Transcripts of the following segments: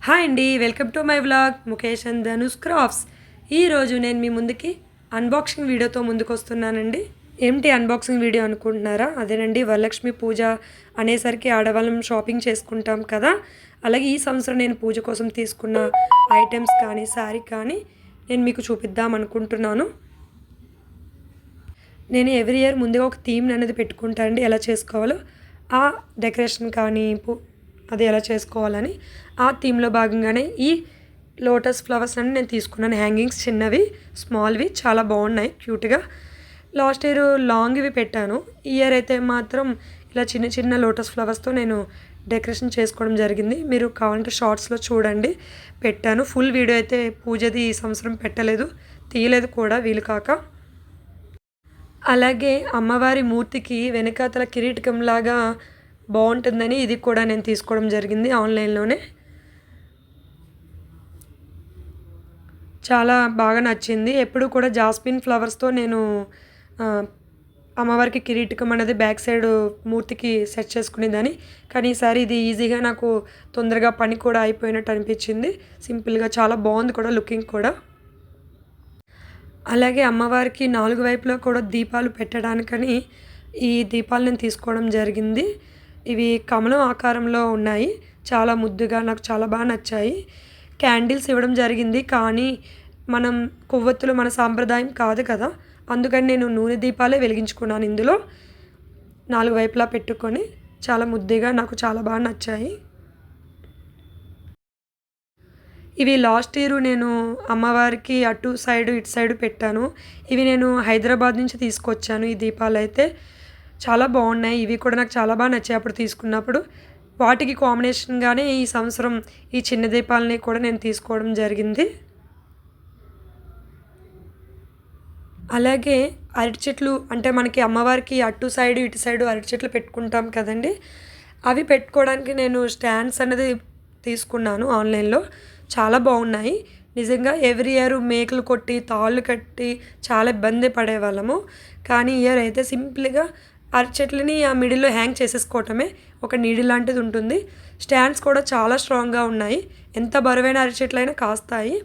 Hi అండి, welcome to my vlog Mukesh and Dhanush crafts. ఈరోజు నేను మీ ముందుకి అన్బాక్సింగ్ వీడియోతో ముందుకు వస్తున్నానండి. ఏమిటి అన్బాక్సింగ్ వీడియో అనుకుంటున్నారా? అదేనండి, వరలక్ష్మి పూజ అనేసరికి ఆడవాళ్ళం షాపింగ్ చేసుకుంటాం కదా. అలాగే ఈ సంవత్సరం నేను పూజ కోసం తీసుకున్న ఐటమ్స్ కానీ శారీ కానీ నేను మీకు చూపిద్దాం అనుకుంటున్నాను. నేను ఎవ్రీ ఇయర్ ముందుగా ఒక థీమ్ అనేది పెట్టుకుంటానండి, ఎలా చేసుకోవాలో ఆ డెకరేషన్ కానీ అది ఎలా చేసుకోవాలని. ఆ థీమ్లో భాగంగానే ఈ లోటస్ ఫ్లవర్స్ అని నేను తీసుకున్నాను. హ్యాంగింగ్స్ చిన్నవి, స్మాల్వి చాలా బాగున్నాయి, క్యూట్గా. లాస్ట్ ఇయర్ లాంగ్వి పెట్టాను. ఈ ఇయర్ అయితే మాత్రం ఇలా చిన్న చిన్న లోటస్ ఫ్లవర్స్తో నేను డెకరేషన్ చేసుకోవడం జరిగింది. మీరు కావాలంటే షార్ట్స్లో చూడండి, పెట్టాను. ఫుల్ వీడియో అయితే పూజది ఈ సంవత్సరం పెట్టలేదు, తీయలేదు కూడా వీలు కాక. అలాగే అమ్మవారి మూర్తికి వెనకాతల కిరీటకంలాగా బాగుంటుందని ఇది కూడా నేను తీసుకోవడం జరిగింది ఆన్లైన్లోనే. చాలా బాగా నచ్చింది. ఎప్పుడు కూడా జాస్మిన్ ఫ్లవర్స్తో నేను అమ్మవారికి కిరీటకం అనేది బ్యాక్ సైడ్ మూర్తికి సెట్ చేసుకునేదాన్ని. కానీ ఈసారి ఇది ఈజీగా నాకు తొందరగా పని కూడా అయిపోయినట్టు అనిపించింది. సింపుల్గా చాలా బాగుంది కూడా, లుకింగ్ కూడా. అలాగే అమ్మవారికి 4 వైపులా కూడా దీపాలు పెట్టడానికని ఈ దీపాలు నేను తీసుకోవడం జరిగింది. ఇవి కమలం ఆకారంలో ఉన్నాయి, చాలా ముద్దుగా, నాకు చాలా బాగా నచ్చాయి. క్యాండిల్స్ ఇవ్వడం జరిగింది, కానీ మనం కొవ్వొత్తులు మన సాంప్రదాయం కాదు కదా, అందుకని నేను నూనె దీపాలే వెలిగించుకున్నాను ఇందులో. 4 వైపులా పెట్టుకొని చాలా ముద్దుగా, నాకు చాలా బాగా నచ్చాయి. ఇవి లాస్ట్ ఇయర్ నేను అమ్మవారికి అటు సైడు ఇటు సైడు పెట్టాను. ఇవి నేను హైదరాబాద్ నుంచి తీసుకొచ్చాను. ఈ దీపాలు అయితే చాలా బాగున్నాయి. ఇవి కూడా నాకు చాలా బాగా నచ్చాయి అప్పుడు తీసుకున్నప్పుడు. వాటికి కాంబినేషన్గానే ఈ సంవత్సరం ఈ చిన్న దీపాలని కూడా నేను తీసుకోవడం జరిగింది. అలాగే అరటి చెట్లు, అంటే మనకి అమ్మవారికి అటు సైడు ఇటు సైడు అరటి చెట్లు పెట్టుకుంటాం కదండి, అవి పెట్టుకోవడానికి నేను స్టాండ్స్ అనేది తీసుకున్నాను ఆన్లైన్లో. చాలా బాగున్నాయి నిజంగా. ఎవ్రీ ఇయర్ మేకలు కొట్టి తాళ్ళు కట్టి చాలా ఇబ్బంది పడేవాళ్ళము. కానీ ఇయర్ అయితే సింపుల్గా అరచెట్లని ఆ మిడిల్లో హ్యాంగ్ చేసేసుకోవటమే. ఒక నీడిల్ లాంటిది ఉంటుంది. స్టాండ్స్ కూడా చాలా స్ట్రాంగ్గా ఉన్నాయి. ఎంత బరువైన అరచెట్లైనా కాస్తాయి.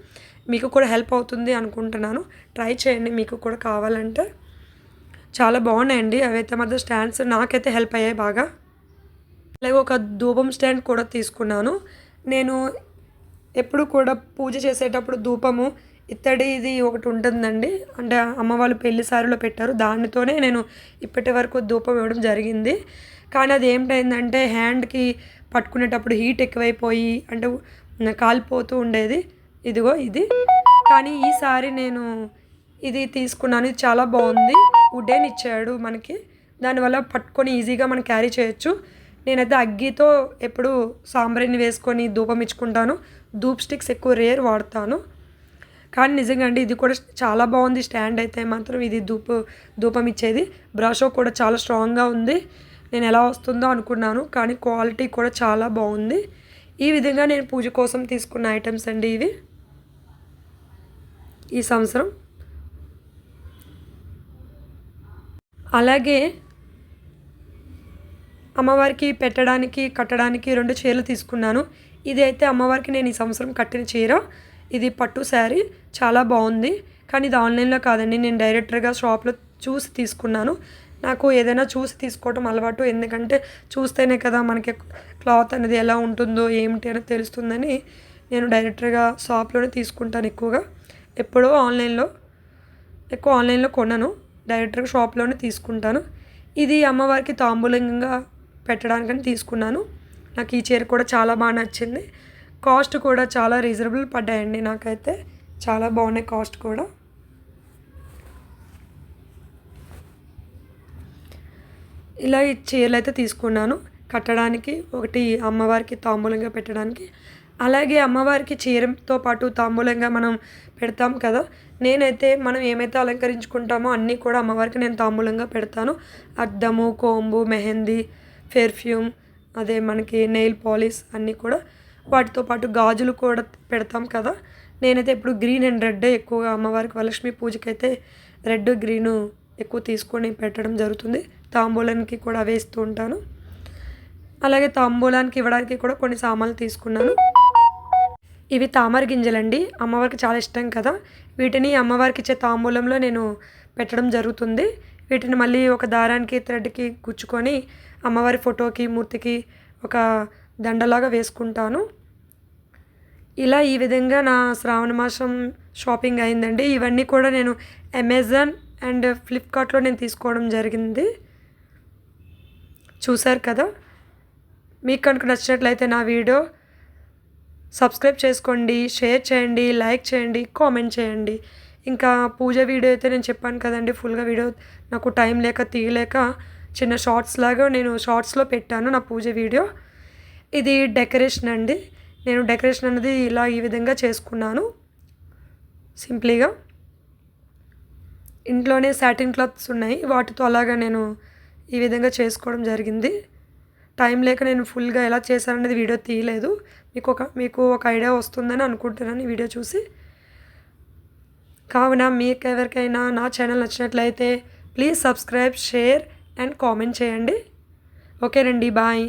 మీకు కూడా హెల్ప్ అవుతుంది అనుకుంటున్నాను. ట్రై చేయండి మీకు కూడా కావాలంటే. చాలా బాగున్నాయండి అవైతే మాత్రం స్టాండ్స్, నాకైతే హెల్ప్ అయ్యాయి బాగా. అలాగే ఒక ధూపం స్టాండ్ కూడా తీసుకున్నాను. నేను ఎప్పుడు కూడా పూజ చేసేటప్పుడు ధూపము ఇత్తడిది ఒకటి ఉంటుందండి, అంటే అమ్మ వాళ్ళు పెళ్లి సారిలో పెట్టారు, దానితోనే నేను ఇప్పటి వరకు ధూపం ఇవ్వడం జరిగింది. కానీ అది ఏమిటైందంటే హ్యాండ్కి పట్టుకునేటప్పుడు హీట్ ఎక్కువైపోయి అంటే కాలిపోతూ ఉండేది. ఇదిగో ఇది. కానీ ఈసారి నేను ఇది తీసుకున్నాను. ఇది చాలా బాగుంది. వుడెన్ ఇచ్చాడు మనకి, దానివల్ల పట్టుకొని ఈజీగా మనం క్యారీ చేయొచ్చు. నేనైతే అగ్గితో ఎప్పుడు సాంబ్రాణి వేసుకొని ధూపం ఇచ్చుకుంటాను. ధూప్ స్టిక్స్ ఎక్కువ రేర్ వాడతాను. కానీ నిజంగా అండి ఇది కూడా చాలా బాగుంది. స్టాండ్ అయితే మాత్రం ఇది ధూపం ఇచ్చేది. బ్రషో కూడా చాలా స్ట్రాంగ్గా ఉంది. నేను ఎలా వస్తుందో అనుకున్నాను, కానీ క్వాలిటీ కూడా చాలా బాగుంది. ఈ విధంగా నేను పూజ కోసం తీసుకున్న ఐటమ్స్ అండి ఇవి ఈ సంవత్సరం. అలాగే అమ్మవారికి పెట్టడానికి కట్టడానికి 2 చీరలు తీసుకున్నాను. ఇది అయితే అమ్మవారికి నేను ఈ సంవత్సరం కట్టిన చీర. ఇది పట్టు శారీ, చాలా బాగుంది. కానీ ఇది ఆన్లైన్లో కాదండి, నేను డైరెక్ట్గా షాప్లో చూసి తీసుకున్నాను. నాకు ఏదైనా చూసి తీసుకోవటం అలవాటు, ఎందుకంటే చూస్తేనే కదా మనకి క్లాత్ అనేది ఎలా ఉంటుందో ఏమిటి అనేది తెలుస్తుందని నేను డైరెక్ట్గా షాప్లోనే తీసుకుంటాను ఎక్కువగా. ఎప్పుడో ఎక్కువ ఆన్లైన్లో కొనను, డైరెక్ట్గా షాప్లోనే తీసుకుంటాను. ఇది అమ్మవారికి తాంబూలంగా పెట్టడానికని తీసుకున్నాను. నాకు ఈ చీర కూడా చాలా బాగా నచ్చింది. కాస్ట్ కూడా చాలా రీజనబుల్ పడ్డాయండి, నాకైతే చాలా బాగున్నాయి కాస్ట్ కూడా. ఇలా ఈ చీరలు అయితే తీసుకున్నాను కట్టడానికి, ఒకటి అమ్మవారికి తాంబూలంగా పెట్టడానికి. అలాగే అమ్మవారికి చీరతో పాటు తాంబూలంగా మనం పెడతాం కదా, నేనైతే మనం ఏమైతే అలంకరించుకుంటామో అన్నీ కూడా అమ్మవారికి నేను తాంబూలంగా పెడతాను. అద్దము, కోంబు, మెహందీ, పెర్ఫ్యూమ్, అదే మనకి నెయిల్ పాలిష్ అన్నీ కూడా. వాటితో పాటు గాజులు కూడా పెడతాం కదా. నేనైతే ఇప్పుడు గ్రీన్ అండ్ రెడ్ ఎక్కువగా అమ్మవారికి వరలక్ష్మి పూజకైతే రెడ్ గ్రీను ఎక్కువ తీసుకొని పెట్టడం జరుగుతుంది. తాంబూలానికి కూడా వేస్తూ ఉంటాను. అలాగే తాంబూలానికి ఇవ్వడానికి కూడా కొన్ని సామాన్లు తీసుకున్నాను. ఇవి తామర గింజలండి. అమ్మవారికి చాలా ఇష్టం కదా! వీటిని అమ్మవారికి ఇచ్చే తాంబూలంలో నేను పెట్టడం జరుగుతుంది. వీటిని మళ్ళీ ఒక దారానికి, థ్రెడ్‌కి గుచ్చుకొని అమ్మవారి ఫోటోకి, మూర్తికి ఒక దండలాగా వేసుకుంటాను. ఇలా ఈ విధంగా నా శ్రావణ మాసం షాపింగ్ అయిందండి. ఇవన్నీ కూడా నేను అమెజాన్ అండ్ ఫ్లిప్‌కార్ట్‌లో నేను తీసుకోవడం జరిగింది. చూసారు కదా! మీకు కనుక నచ్చినట్లయితే నా వీడియో సబ్స్క్రైబ్ చేసుకోండి, షేర్ చేయండి, లైక్ చేయండి, కామెంట్ చేయండి. ఇంకా పూజ వీడియో అయితే నేను చెప్పాను కదండీ! ఫుల్‌గా వీడియో నాకు టైం లేక తీయలేక చిన్న షార్ట్స్ లాగా నేను షార్ట్స్‌లో పెట్టాను నా పూజ వీడియో. ఇది డెకరేషన్ అండి. నేను డెకరేషన్ అనేది ఇలా ఈ విధంగా చేసుకున్నాను సింప్లీగా. ఇంట్లోనే సాటిన్ క్లాత్స్ ఉన్నాయి. వాటితో అలాగా నేను ఈ విధంగా చేసుకోవడం జరిగింది. టైం లేక నేను ఫుల్‌గా ఎలా చేశాననేది వీడియో తీయలేదు. మీకు ఒక ఐడియా వస్తుందని అనుకుంటున్నాను ఈ వీడియో చూసి. కావున మీకెవరికైనా నా ఛానల్ నచ్చినట్లయితే please subscribe, share and comment చేయండి. ఓకేనండి. బాయ్.